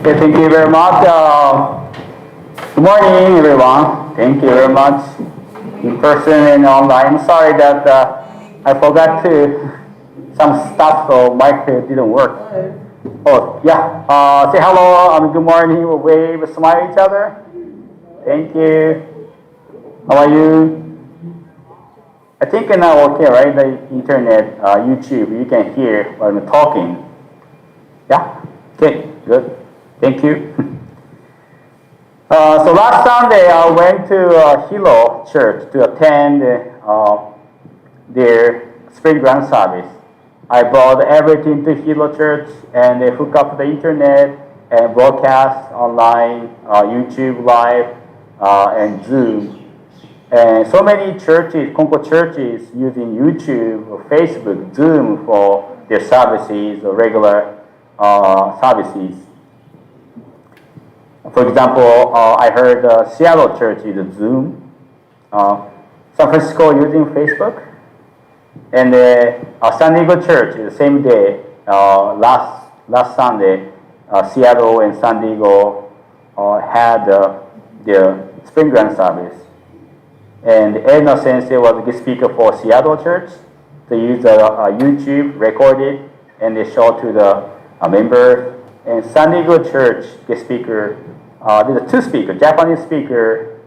Okay, thank you very much. Good morning, everyone. Thank you very much. In person and online. I'm sorry that I forgot some stuff, so mic didn't work. Oh, yeah. Say hello. Good morning. We'll wave, smile at each other. Thank you. How are you? I think now okay, right? The internet, YouTube, you can hear when I'm talking. Yeah? Okay, good. Thank you. So last Sunday, I went to Hilo Church to attend their spring grand service. I brought everything to Hilo Church and they hook up the internet and broadcast online, YouTube Live, and Zoom. And so many churches, Konko churches, using YouTube, or Facebook, Zoom for their services, or regular services. For example, I heard Seattle Church uses Zoom, San Francisco using Facebook, and San Diego Church the same day, last Sunday, Seattle and San Diego had their spring grand service. And Edna Sensei was the guest speaker for Seattle Church. They used YouTube, recorded, and they showed to the members. And San Diego Church guest speaker, there's a two speakers. Japanese speaker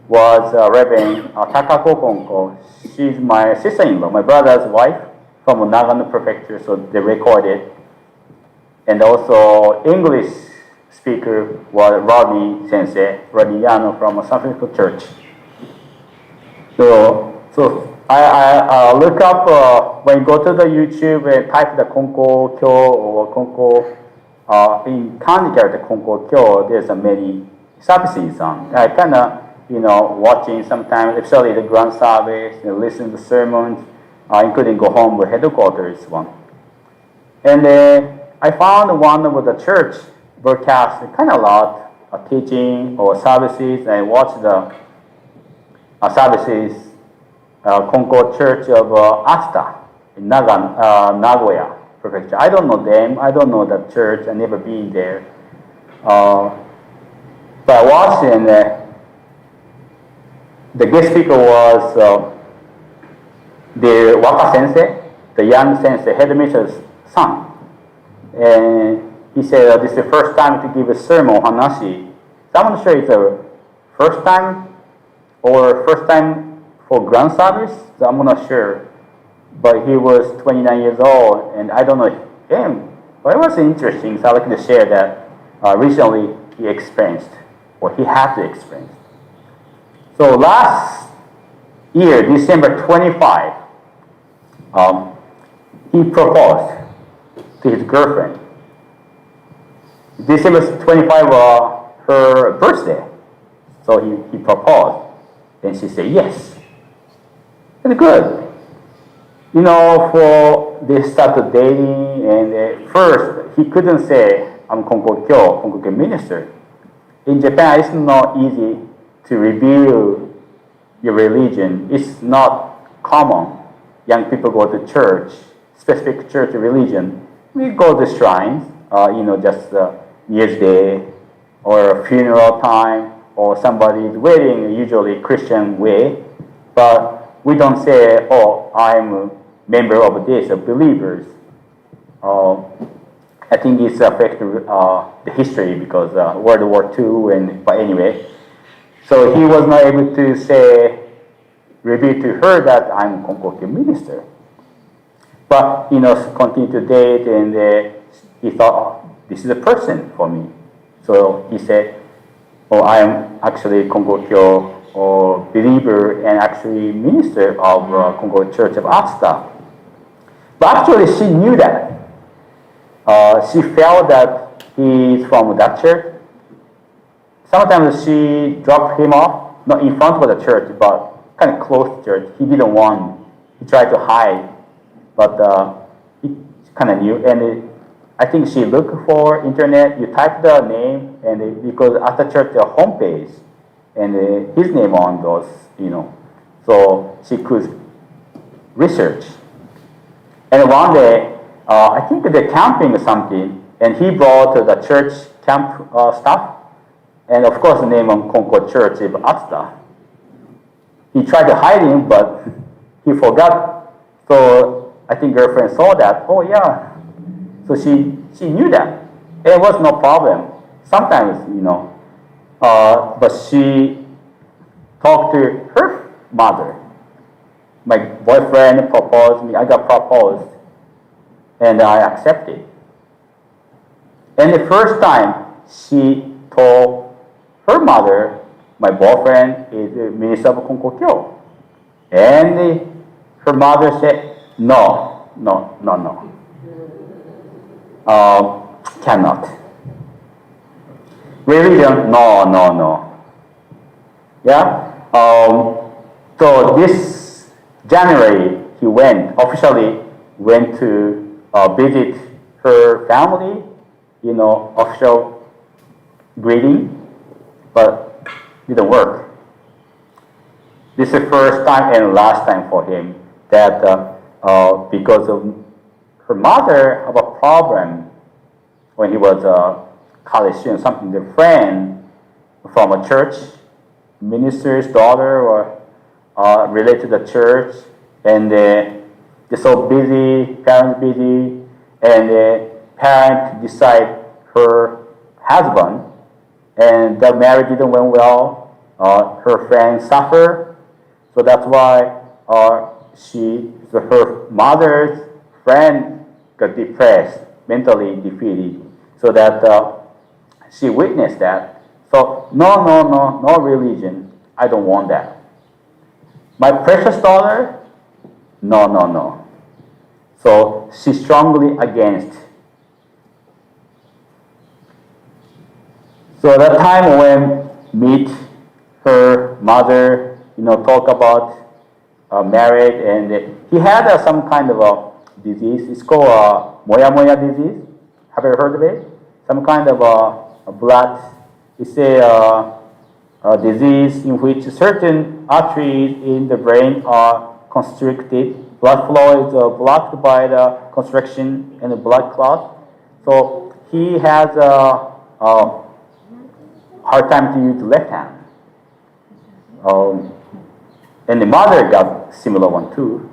was Reverend Takako Konko. She's my sister-in-law, my brother's wife from Nagano Prefecture, so they recorded. And also English speaker was Rodney Sensei, Rodney Yano from San Francisco Church. So I look up when you go to the YouTube and type the Konkokyo or Konko in kanji character Konkokyo. There's many services on. I kind of watching sometimes, especially the grand service, listen to sermons, including go home with headquarters one. And I found one of the church broadcast kind of a lot of teaching or services, and I watched the services, Konko Church of Asta in Nagoya Prefecture. I don't know them. I don't know that church. I've never been there. But I watched, and the guest speaker was the Waka Sensei, the young sensei, headmaster's son. And he said this is the first time to give a sermon, Hanashi. So I'm not sure it's the first time or first time for grand service, so I'm not sure. But he was 29 years old, and I don't know him. But it was interesting, so I'd like to share that recently he experienced, or he had to experience. So last year, December 25, he proposed to his girlfriend. December 25 her birthday, so he proposed. And she said yes. It's good. For they started dating, and at first he couldn't say, I'm Konkokyo minister. In Japan, it's not easy to reveal your religion. It's not common. Young people go to church, specific church religion. We go to shrines, just New Year's Day or funeral time, or somebody's wedding, usually Christian way, but we don't say, oh, I'm a member of this, of believers. I think it's affected the history because World War II, but anyway. So he was not able to reveal to her that I'm a Konkokyo minister. But, continue to date, and he thought, oh, this is a person for me. So he said, oh, I am actually Konkokyo or believer and actually minister of Konko Church of Asta. But actually she knew that. She felt that he's from that church. Sometimes she dropped him off, not in front of the church, but kind of close to church. He didn't want. He tried to hide, but he kind of knew. And I think she looked for internet. You type the name, and because at the church the homepage, and his name on those, so she could research. And one day, I think they're camping or something, and he brought the church camp stuff, and of course the name of Konko Church is Atsuta. He tried to hide him, but he forgot. So I think girlfriend saw that. Oh yeah. So she knew that. It was no problem. Sometimes, but she talked to her mother. My boyfriend proposed me. I got proposed, and I accepted. And the first time she told her mother, my boyfriend is the minister of Konkokyo. And her mother said, no. Cannot. Religion, no. Yeah? So this January, he officially went to visit her family, official greeting, but didn't work. This is the first time and last time for him that because of her mother have a problem when he was a college student, something, the friend from a church, minister's daughter or related to the church, and they're so busy, parents busy, and the parent decide her husband, and the marriage didn't went well. Her friend suffered, so that's why her mother's friend got depressed, mentally defeated, so that she witnessed that. So no religion. I don't want that. My precious daughter, no. So she's strongly against. So that time when meet her mother, talk about marriage, and he had some kind of a disease. It's called moya disease. Have you heard of it? Some kind of a blood. It's a disease in which certain arteries in the brain are constricted. Blood flow is blocked by the constriction and the blood clot. So he has a hard time to use the left hand. And the mother got similar one too.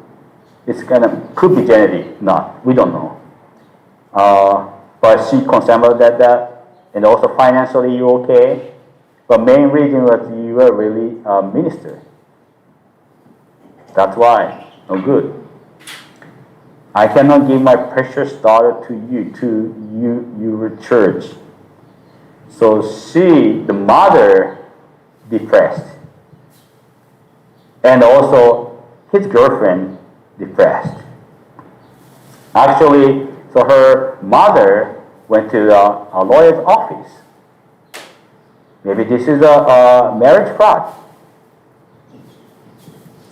It's could be genetic, not. We don't know. But she concerned about that, and also financially you okay. But main reason was you were really a minister. That's why, no good. I cannot give my precious daughter to your church. So the mother, depressed. And also his girlfriend, depressed. Actually, so her mother went to a lawyer's office. Maybe this is a marriage fraud.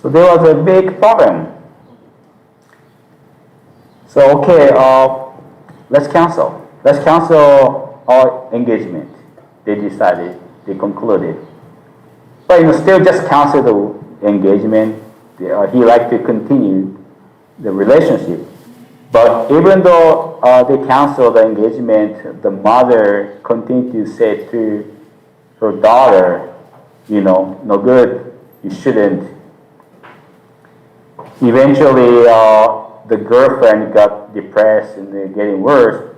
So there was a big problem. So okay, let's cancel. Let's cancel our engagement. They decided, they concluded. But still just cancel the engagement. He liked to continue the relationship. But even though they canceled the engagement, the mother continued to say to her daughter, no good, you shouldn't. Eventually, the girlfriend got depressed and they're getting worse.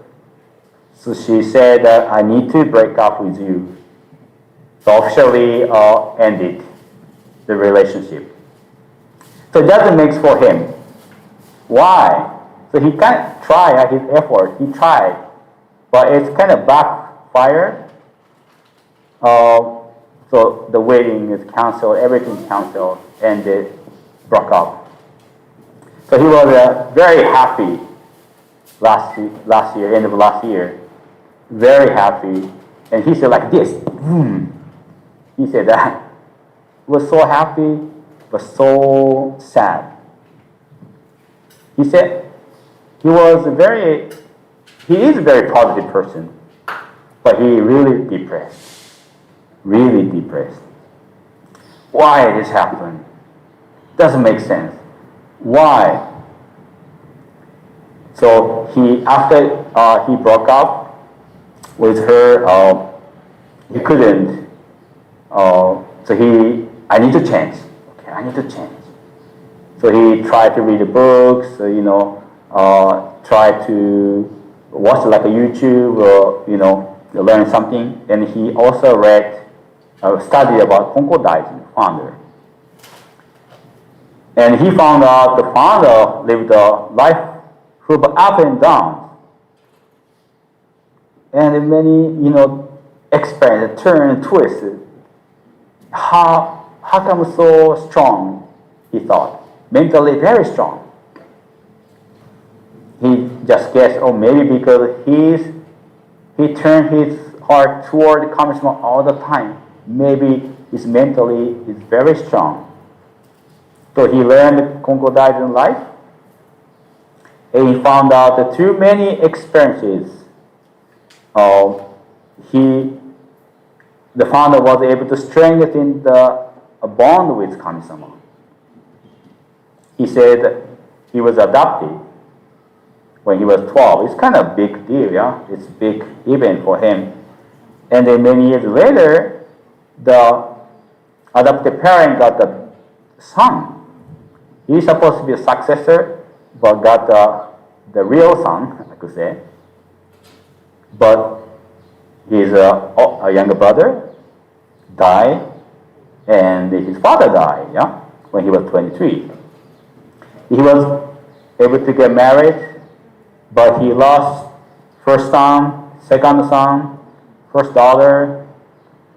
So she said that I need to break up with you. So officially ended the relationship. So it doesn't make sense for him. Why? So he can't try his effort. He tried, but it's kind of backfired. So the wedding is canceled, everything canceled, and they broke up. So he was very happy last year, end of last year, very happy, and he said like this. He said that he was so happy, but so sad. He said he is a very positive person, but he really depressed. Why this happened? Doesn't make sense. Why? So after he broke up, with her, he couldn't. I need to change. Okay, I need to change. So he tried to read the books, try to watch like a YouTube or, learn something. And he also studied about Konko Daijin, founder. And he found out the founder lived a life full of up and downs. And many, experience, turn, twist. How come so strong, he thought. Mentally very strong. He just guessed, maybe because he turned his heart toward Kami-sama all the time. Maybe his mentally is very strong. So he learned Konko Daijin life. And he found out that through many experiences, the founder was able to strengthen the bond with Kami-sama. He said he was adopted when he was 12. It's kind of a big deal, yeah? It's a big event for him. And then many years later, the adopted parent got the son. He's supposed to be a successor, but got the real son, I could say. But his younger brother died, and his father died, yeah, when he was 23. He was able to get married, but he lost first son, second son, first daughter,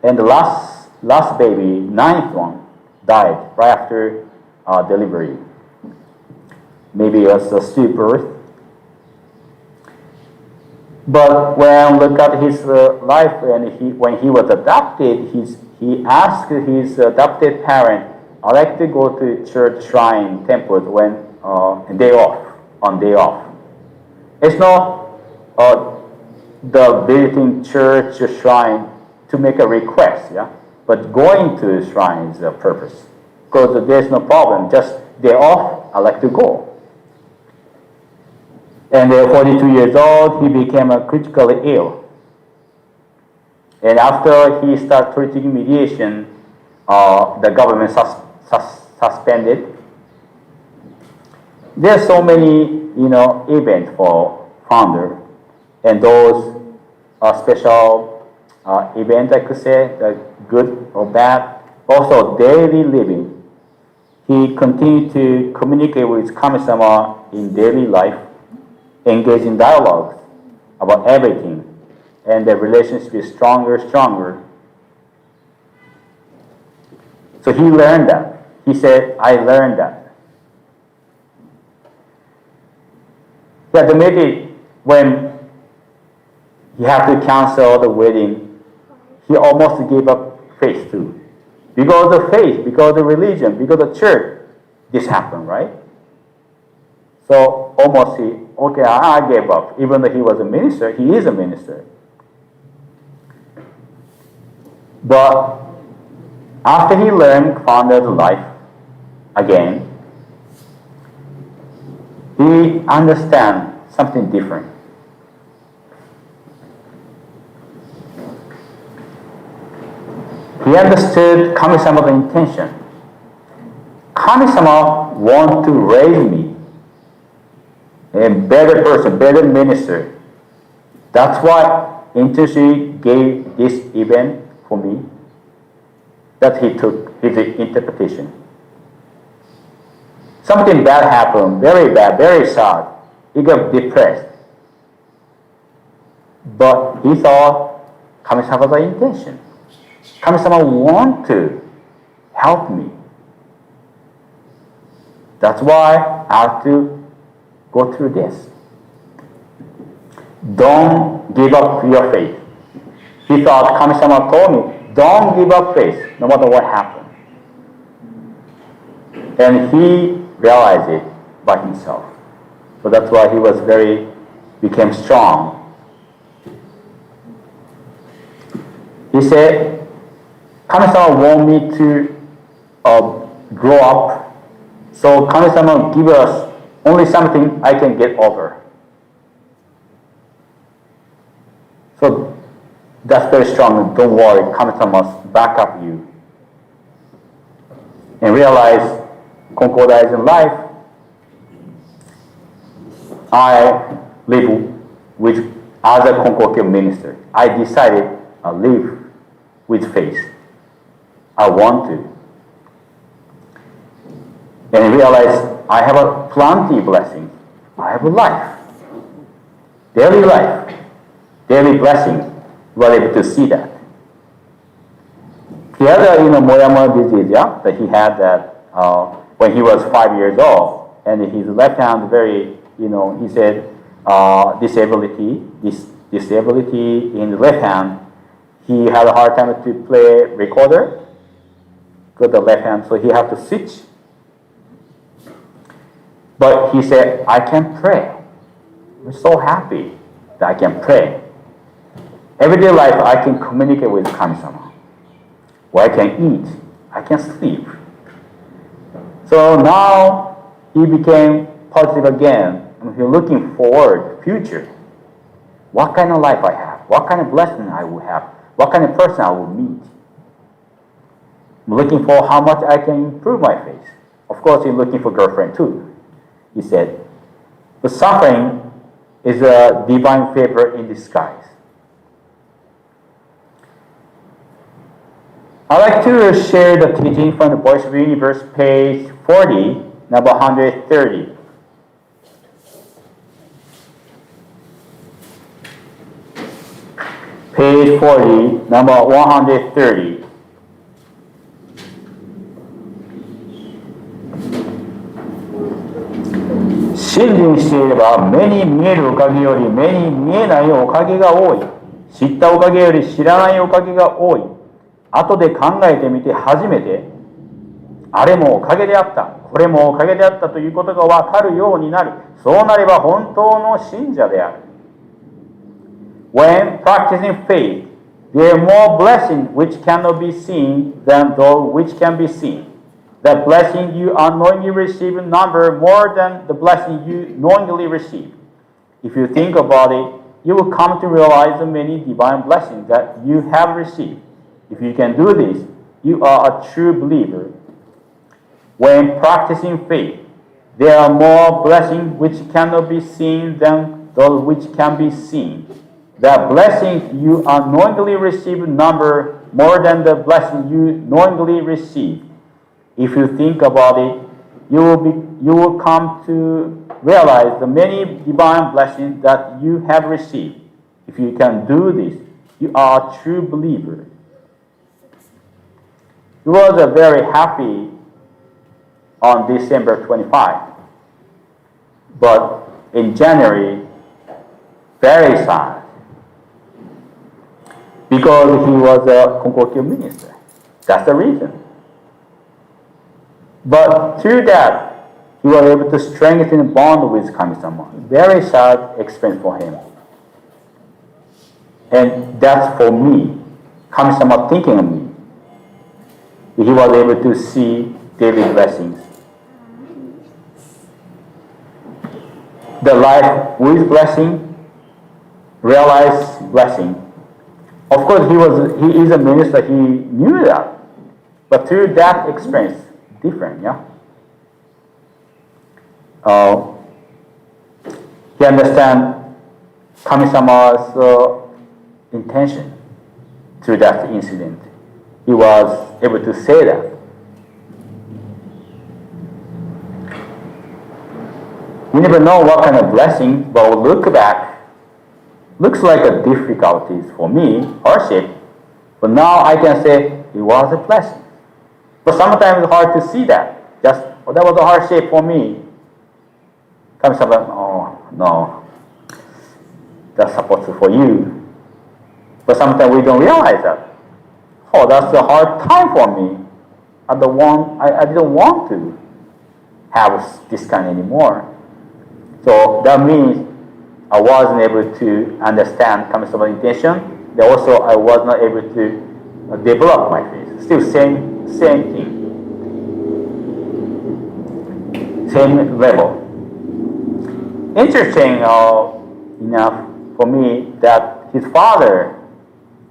and the last baby, ninth one, died right after delivery. Maybe it was a stillbirth. But when we look at his life, and when he was adopted, he asked his adopted parent, "I like to go to church, shrine, temple when on day off." It's not the visiting church or shrine to make a request, yeah. But going to the shrine is the purpose, because there's no problem. Just day off, I like to go. And at 42 years old, he became critically ill. And after he started treating mediation, the government suspended. There's so many, events for founder, and those special events, I could say, good or bad. Also, daily living. He continued to communicate with Kami-sama in daily life, engage in dialogues about everything, and the relationship is stronger. So he learned that. He said, "I learned that." Yeah, maybe when he had to cancel the wedding, he almost gave up faith too. Because of faith, because of religion, because of church, this happened, right? So almost I gave up. Even though he was a minister, he is a minister. But after he learned founder's life again, he understands something different. He understood Kami-sama's intention. Kami-sama wants to raise me a better person, better minister. That's why intentionally gave this event for me, that he took his interpretation. Something bad happened, very bad, very sad. He got depressed. But he thought Kami-sama's intention. Kami-sama wants to help me. That's why I have to go through this. Don't give up your faith. He thought Kami-sama told me, don't give up faith, no matter what happens. And he realized it by himself. So that's why he became strong. He said, Kami-sama want me to grow up. So Kami-sama give us only something I can get over. So That's very strong. Don't worry, Kami-sama must back up you. And realize, Konko Daijin life, I live as a Konkokyo minister. I decided I live with faith. I want to. And realize I have a plenty blessing. I have a life. Daily life. Daily blessing. We are able to see that. The other, Moyama disease, that he had that when he was 5 years old, and his left hand very, he said, disability in the left hand. He had a hard time to play recorder with the left hand, so he had to switch. But he said, I can pray. I'm so happy that I can pray. Everyday life, I can communicate with Kami-sama. Or I can eat. I can sleep. So now he became positive again. And he's looking forward to the future. What kind of life I have? What kind of blessing I will have? What kind of person I will meet? I'm looking for how much I can improve my faith. Of course, he's looking for girlfriend too. He said, the suffering is a divine favor in disguise. I'd like to share the teaching from the Voice of the Universe, page 40, number 130. Page 40, number 130.信心していれば目に見えるおかげより目に見えないおかげが多い。知ったおかげより知らないおかげが多い。後で考えてみて初めて、あれもおかげであった、これもおかげであったということがわかるようになる。そうなれば本当の信者である。When practicing faith, there are more blessings which cannot be seen than those which can be seen. The blessing you unknowingly receive number more than the blessing you knowingly receive. If you think about it, you will come to realize the many divine blessings that you have received. If you can do this, you are a true believer. When practicing faith, there are more blessings which cannot be seen than those which can be seen. The blessings you unknowingly receive number more than the blessing you knowingly receive. If you think about it, you will come to realize the many divine blessings that you have received. If you can do this, you are a true believer. He was very happy on December 25. But in January, very sad. Because he was a Konkokyo minister. That's the reason. But through that, he was able to strengthen the bond with Kami-sama. Very sad experience for him. And that's for me. Kami-sama thinking of me. He was able to see daily blessings. The life with blessing, realize blessing. Of course, he is a minister, he knew that. But through that experience, different, yeah? He understands Kami-sama's intention through that incident. He was able to say that. We never know what kind of blessing, but we'll look back. Looks like a difficulties for me, hardship, but now I can say it was a blessing. But sometimes it's hard to see that. Just, that was a hardship for me. Kami-sama, oh, no. That's supposed to be for you. But sometimes we don't realize that. Oh, that's a hard time for me. I didn't want to have this kind anymore. So that means I wasn't able to understand Kami-sama's intention. Then also I was not able to develop my faith. Still same thing. Same level. Interesting enough for me that his father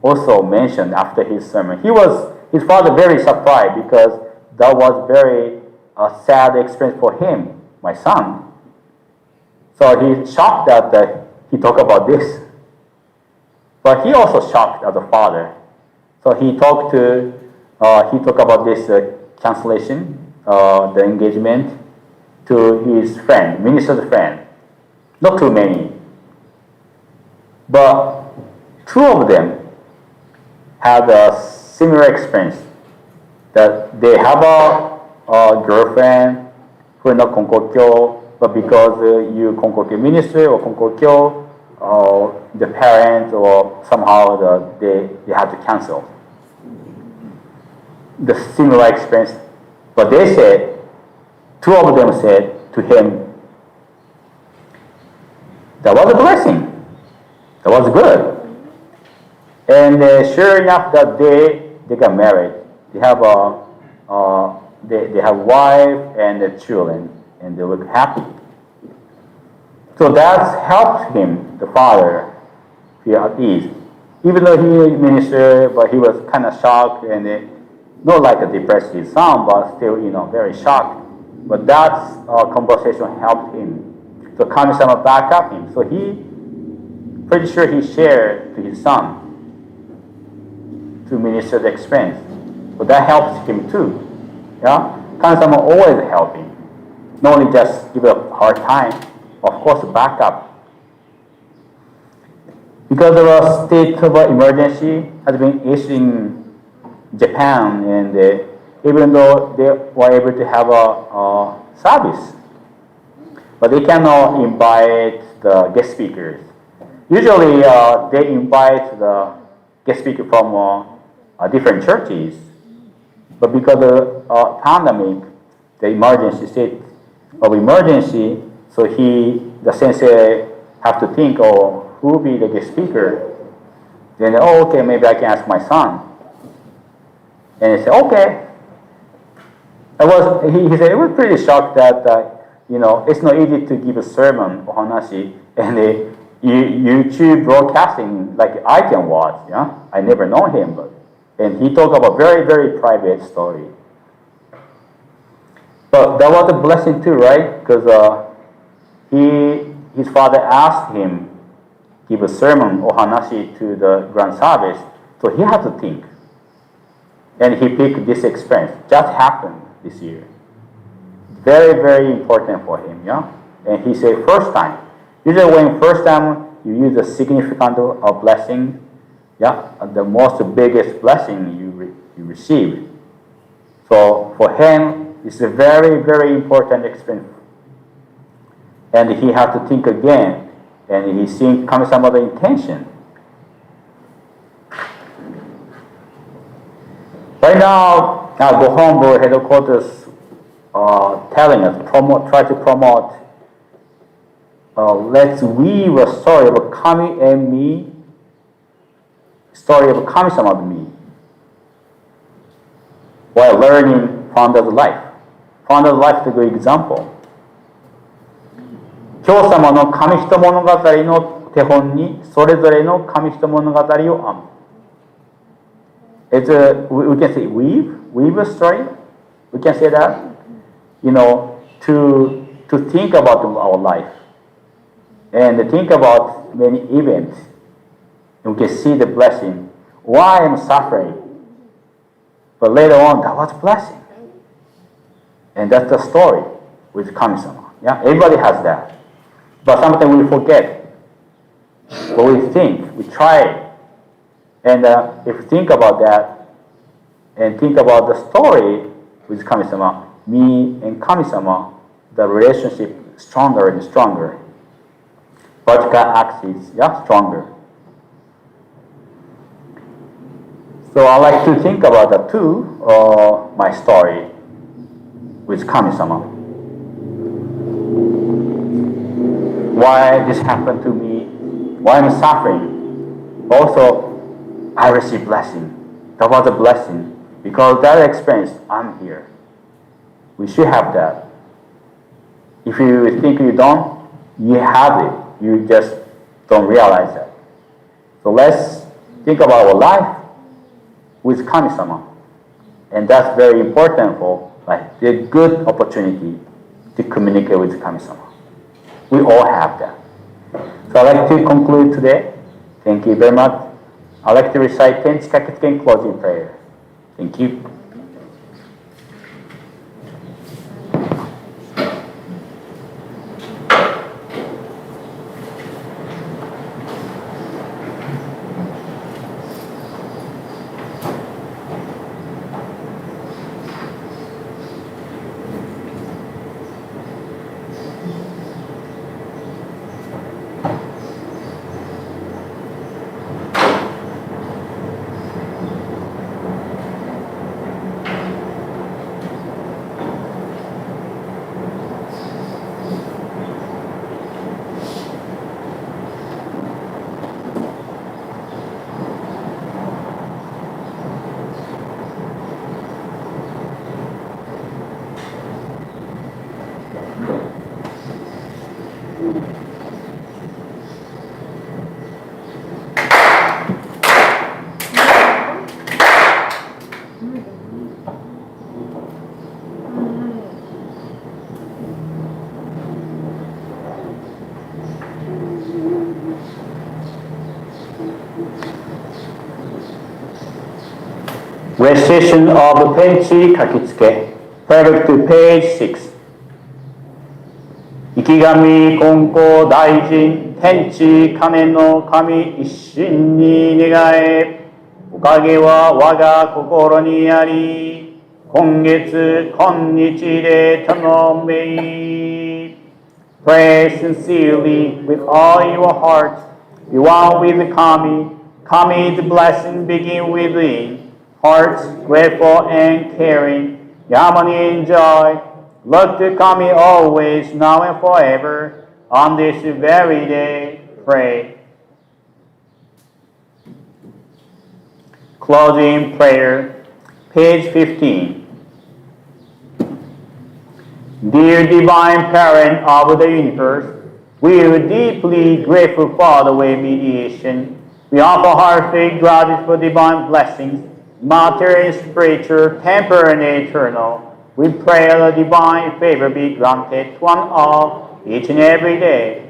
also mentioned after his sermon. His father very surprised because that was very sad experience for him, my son. So he's shocked that he talked about this. But he also shocked as a father. So he talked about this cancellation, the engagement to his friend, minister's friend. Not too many. But two of them had a similar experience. That they have a girlfriend who is not Konkokyo, but because you Konkokyo minister or Konkokyo, the parents or somehow they had to cancel. The similar experience. But they said, two of them said to him, that was a blessing. That was good. And sure enough that they got married. They have they have wife and children, and they look happy. So that helped him, the father, feel at ease. Even though he ministered, but he was kind of shocked and not like a depressed his son, but still, very shocked. But that conversation helped him. So Kami-sama backed up him. So pretty sure he shared to his son to minister the experience. So that helps him too. Yeah? Kami-sama always help him. Not only just give a hard time, of course back up. Because of a state of emergency has been issued in Japan, and even though they were able to have a service, but they cannot invite the guest speakers. Usually they invite the guest speaker from different churches, but because of the pandemic, the emergency state of emergency, so the sensei have to think, who will be the guest speaker? Then, okay, maybe I can ask my son. And he said, okay. He said, it was pretty shocked that, it's not easy to give a sermon, ohanashi, and YouTube broadcasting, like I can watch, yeah? I never know him, and he talked about very, very private story. But that was a blessing too, right? Because his father asked him give a sermon or hanashi to the grand service, so he had to think. And he picked this experience. Just happened this year. Very, very important for him, yeah? And he said first time. Usually when first time you use a significant blessing, yeah, the most biggest blessing you receive. So for him, it's a very, very important experience. And he had to think again, and he seen Kami-sama's intention. Right now, Gohonbu headquarters telling us, try to promote, let's weave a story of Kami and me, story of Kami-sama and me, while learning Founder's life. Founder's life is a good example. 教様の神人物語の手本にそれぞれの神人物語を編む。It's we can say weave a story. We can say that, to think about our life and think about many events. And we can see the blessing. Why I'm suffering, but later on that was blessing, and that's the story with Kami-sama. Yeah, everybody has that. But sometimes we forget. But we think, we try. And if you think about that, and think about the story with Kami-sama, me and Kami-sama, the relationship stronger and stronger. Vertical axis, yeah, stronger. So I like to think about that too, my story with Kami-sama. Why this happened to me, why I'm suffering. Also, I received blessing. That was a blessing. Because that experience, I'm here. We should have that. If you think you don't, you have it. You just don't realize that. So let's think about our life with Kami-sama. And that's very important for like the good opportunity to communicate with Kami-sama. We all have that. So I'd like to conclude today. Thank you very much. I'd like to recite 10 Chikakuken closing prayer. Thank you. Recitation of the Tenchi Kakitsuke, private to page 6. Ikigami Konko Daijin Tenchi Kane no Kami Isshin ni Negae Okage wa waga kokoro ni ari Kongetsu konnichi de tanomei. Pray sincerely with all your heart. Be one with Kami. Kami's blessing begin within. Hearts grateful and caring, harmony and joy. Look to Kami always, now and forever. On this very day, pray. Closing prayer, page 15. Dear Divine Parent of the universe, we are deeply grateful for the way mediation. We offer heartfelt gratitude for divine blessings, material and spiritual, temporal and eternal. We pray the divine favor be granted to one all, each and every day.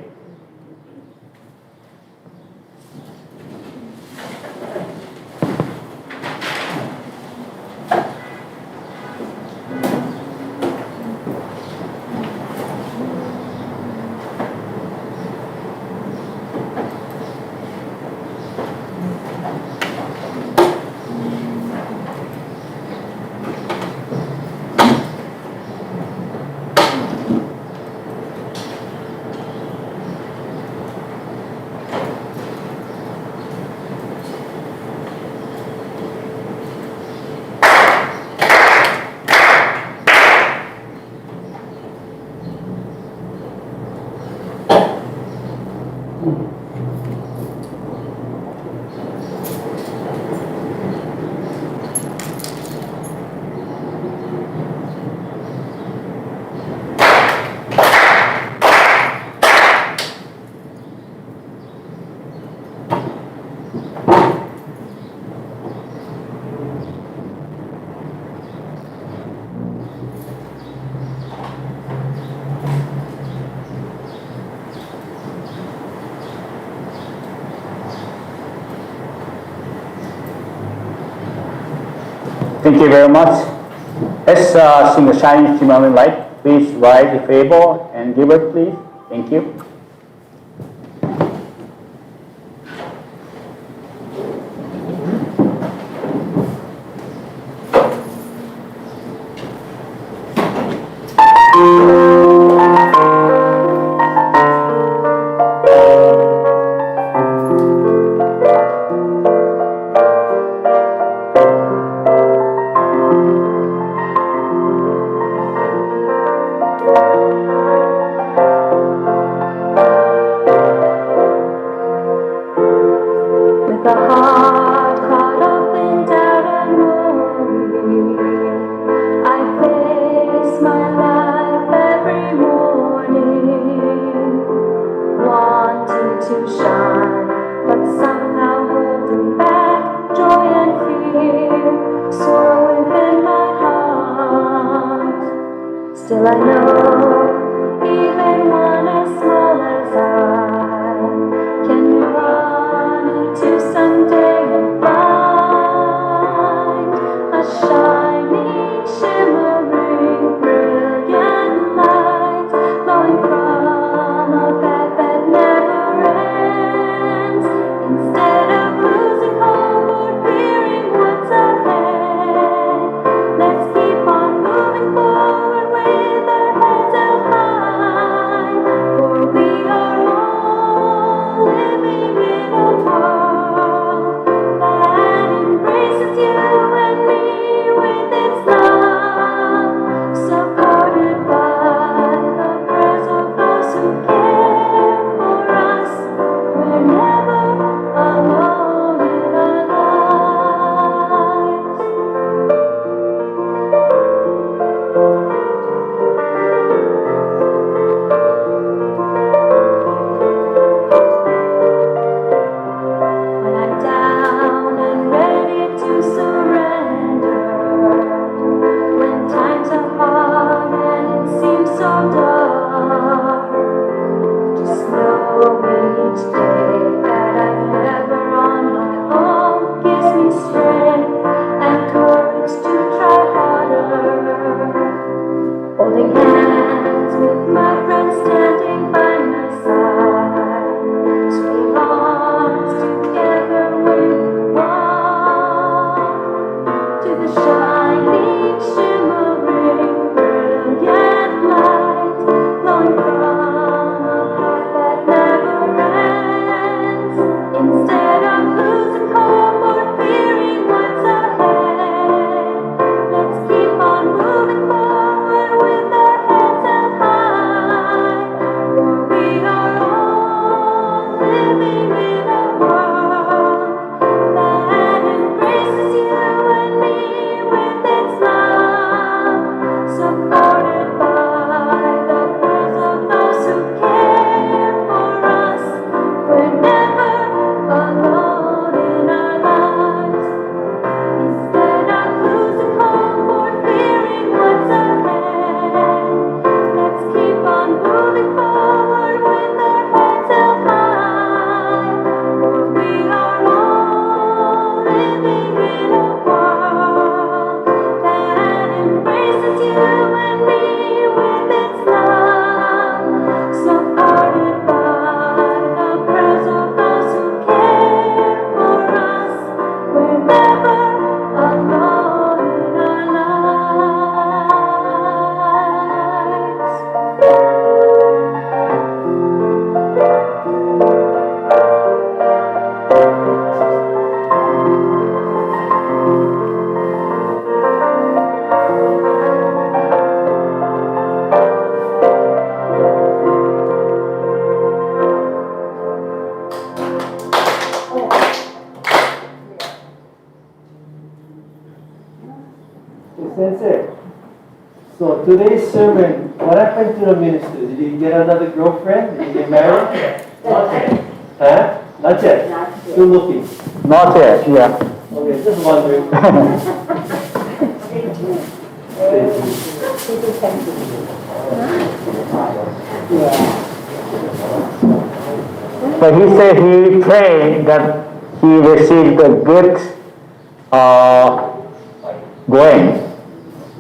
Thank you very much. Let's sing a shining shimmering light. Please rise if able and give it, please. Thank you. To shine, but somehow holding back. know even one as small as I can run into someday and find a shining, shimmering, brilliant light flowing from a path that never ends. Instead of losing hope or fearing what's ahead, let's keep on moving forward with our heads held high. For we are all living in a world that embraces you and me with its love, supported by the prayers of those who care for us. We're never alone in our lives. When I'm down and ready to surrender, when times are hard and it seems so dark, just know each day that I'm never on my own gives me strength and courage to try harder. Holding hands with my friends standing by my side, swinging arms together we walk to the shining, shimmering, brilliant light flowing from a path that never ends. Instead of losing hope or fearing what's ahead, let's keep on moving forward with our heads held high. For we are all living in a world that embraces you and me with its love, supported by the prayers of those who care for us. We're never alone in our lives. Instead of losing hope or fearing what's ahead, let's keep on moving forward with our heads held high. For we are all living in a world that embraces you and me with its love, supported by the prayers of those who care for us. We're never alone in our lives. Sensei, so today's sermon, what happened to the minister? Did he get another girlfriend? Did he get married? Not yet. Huh? Not yet. Not yet. Still looking. Not yet, yeah. Okay, just wondering. But he said he prayed that he received a good going.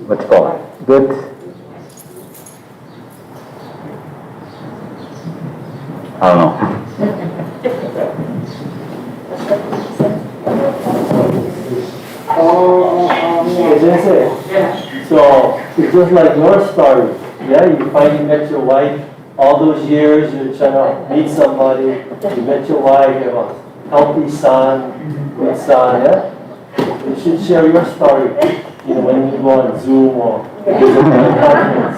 What's it called? Good. I don't know. Okay, Sensei, so it's just like your story. Yeah, you finally met your wife. All those years you're trying to meet somebody. You met your wife, you have a healthy son, good son, yeah? You should share your story, when you go on Zoom or visit the conference.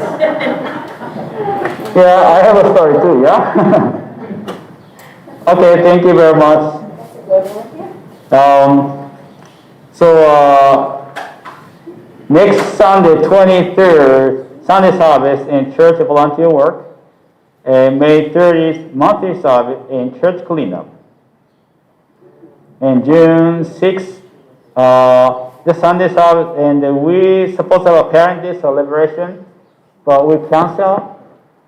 Yeah, I have a story too, yeah? Okay, thank you very much. Next Sunday, 23rd, Sunday service in church volunteer work, and May 30th, monthly service in church cleanup. And June 6th, the Sunday service, and we supposed to have a parent day celebration but we cancel.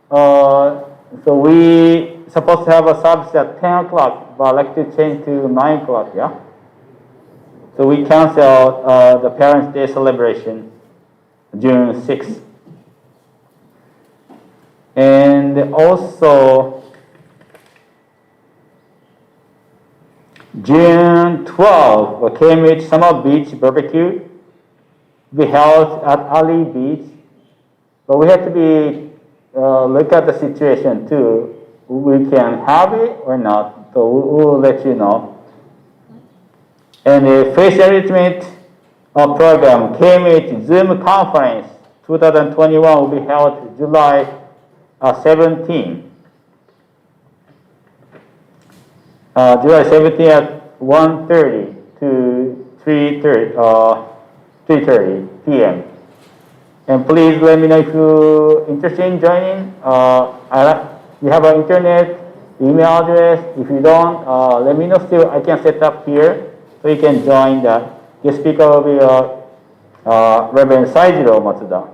So we supposed to have a service at 10 o'clock, but I'd like to change to 9 o'clock, yeah? So we cancel the Parents' Day celebration, June 6th. And also, June 12th, Cambridge Summer Beach Barbecue will be held at Ali Beach. But we have to be look at the situation too. We can have it or not, so we'll let you know. And the face enrichment program, KMH Zoom Conference 2021 will be held July 17. July 17 at 1:30 to 3:30 p.m. And please let me know if you're interested in joining. You have an internet email address. If you don't, let me know still. I can set up here so you can join that. Guest speaker will be Reverend Saijiro Matsuda.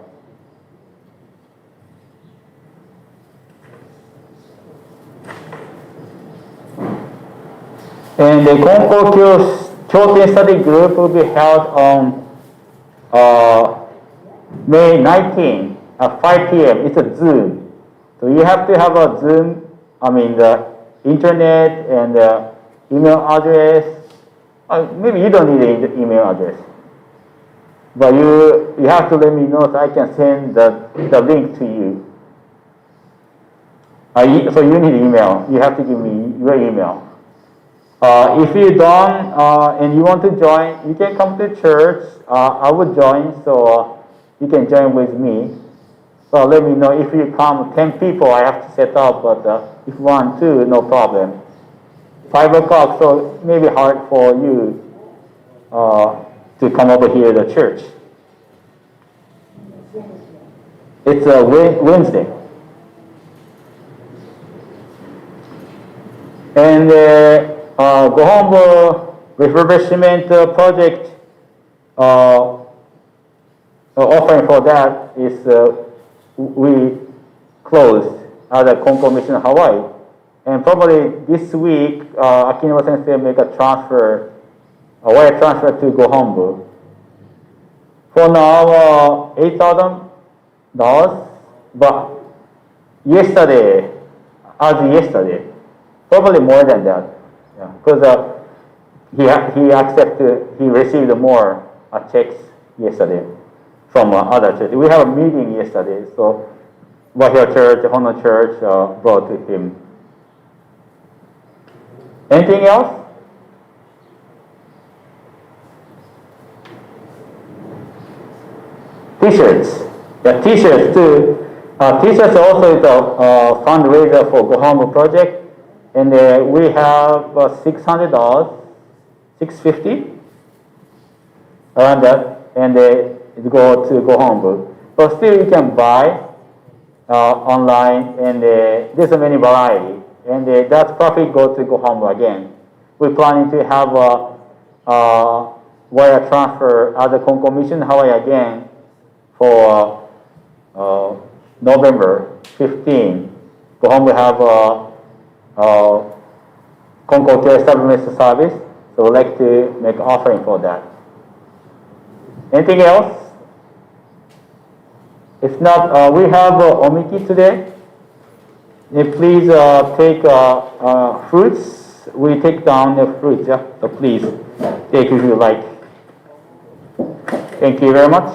And the Konkokyo Kyoten Study Group will be held on May 19 at 5 p.m. It's a Zoom. So you have to have a Zoom, the internet and the email address. Maybe you don't need the email address. But you have to let me know so I can send the link to you. So you need email. You have to give me your email. If you don't and you want to join, you can come to church. I will join, so you can join with me. So let me know if you come 10 people, I have to set up, but if 1, 2, no problem. 5 o'clock, so it may be hard for you to come over here to church. It's a Wednesday. And Gohombo refurbishment project offering for that is we closed at the Konko Mission Hawaii. And probably this week, Akinobu Sensei make a wire transfer to Gohombo. For now, $8,000, but yesterday, probably more than that. Yeah, because he received more checks yesterday from other churches. We have a meeting yesterday, so Wahio Church, Hono Church brought to him. Anything else? T-shirts. Yeah, T-shirts too. T-shirts also is a fundraiser for Gohombo project. And we have $600, $650, around that, and it go to Gohombo. But still you can buy online, and there's a many variety. And that profit go to Gohombo again. We're planning to have a wire transfer at the Konko Mission Hawaii again for November 15. Gohombo have Konkokyo establishment service, so we'd like to make offering for that. Anything else? If not, we have omiki today. Please take fruits. We take down the fruits, yeah? So please take if you like. Thank you very much.